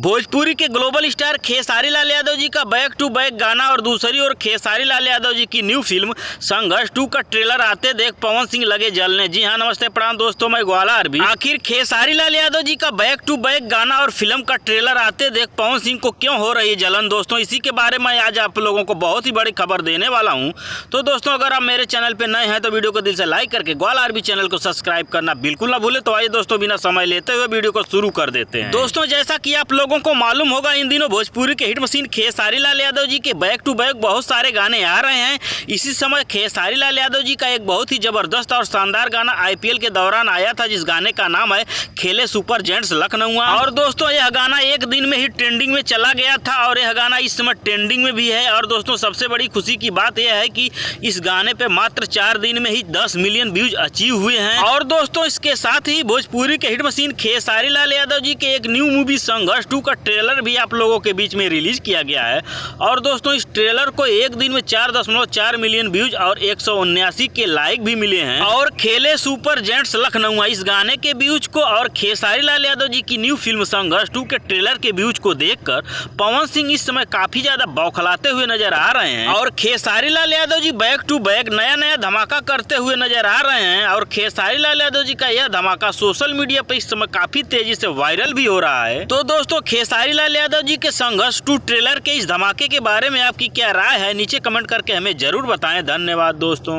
भोजपुरी के global star Khesari Lal Yadav ji का back to back गाना और दूसरी ओर खेसारी लाल यादव जी की न्यू फिल्म संघर्ष 2 का ट्रेलर आते देख पवन सिंह लगे जलने। जी हाँ, नमस्ते प्रणाम दोस्तों, मैं ग्वाला अरबी। आखिर खेसारी लाल यादव जी का बैक टू बैक गाना और फिल्म का ट्रेलर आते देख पवन सिंह को क्यों हो रही जलन दोस्तों, इसी के बारे में आज आप लोगों को बहुत ही बड़ी खबर देने वाला हूँ। तो दोस्तों, अगर आप मेरे चैनल पे नए हैं तो वीडियो को दिल से लाइक करके ग्वाला अरबी चैनल को सब्सक्राइब करना बिल्कुल ना भूले। तो आइए दोस्तों, बिना समय लेते हुए वीडियो को शुरू कर देते हैं। दोस्तों, जैसा कि आप लोगों को मालूम होगा, इन दिनों भोजपुरी के हिट मशीन खेसारी लाल यादव जी के बैक टू बैक बहुत सारे गाने आ रहे हैं। इसी समय खेसारी लाल यादव जी का एक बहुत ही जबरदस्त और शानदार गाना आईपीएल के दौरान आया था, जिस गाने का नाम है खेले सुपर जेंट्स लखनऊ। और दोस्तों, यह गाना एक दिन में ही ट्रेंडिंग में चला गया था और यह गाना इस समय ट्रेंडिंग में भी है। और दोस्तों, सबसे बड़ी खुशी की बात यह है कि इस गाने पे मात्र 4 दिन में ही 10 मिलियन व्यूज अचीव हुए हैं। और दोस्तों, इसके साथ ही भोजपुरी के हिट मशीन खेसारी लाल यादव जी के एक न्यू मूवी संघर्ष 2 का ट्रेलर भी आप लोगों के बीच में रिलीज किया गया है। और दोस्तों, इस ट्रेलर को एक दिन में 4.4 मिलियन व्यूज और 179 के लाइक भी मिले हैं। और खेले सुपर जेंट्स लखनऊ इस गाने के व्यूज को और खेसारी लाल यादव जी की न्यू फिल्म संघर्ष 2 के ट्रेलर के व्यूज को देखकर पवन सिंह इस समय काफी ज्यादा बौखलाते हुए नजर आ रहे हैं। और Khesari Lal Yadav ji back to back नया धमाका करते हुए नजर आ रहे हैं। और खेसारी लाल यादव जी का यह धमाका सोशल मीडिया पर इस समय काफी तेजी से वायरल भी हो रहा है। तो दोस्तों, खेसारी लाल यादव जी के संघर्ष 2 ट्रेलर के इस धमाके के बारे में आपकी क्या राय है, नीचे कमेंट करके हमें जरूर बताएं। धन्यवाद दोस्तों।